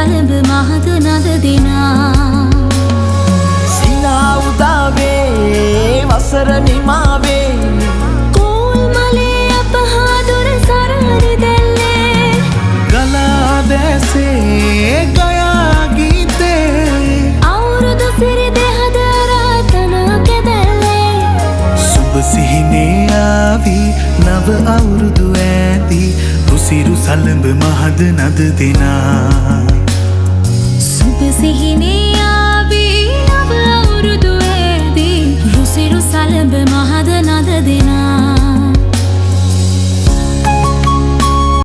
සලඹ මහද නද දෙනා සිනා උදාවේ වසර නිමාවේ කෝල් මලේ අපහාදුර සරණි දැල්ලේ ගලා දැසේ ගයා ගීතේ අවුරුදු සිරි දෙහද රාතන කෙදැල්ලේ සුබ සිහිනේ ආවි නව අවුරුදු ඇති රුසිරු සලඹ මහද නද දෙනා සුබ සිහිනේ ආවි නව අවුරුදු ඇති රුසිරු සලඹ මහද නද දෙනා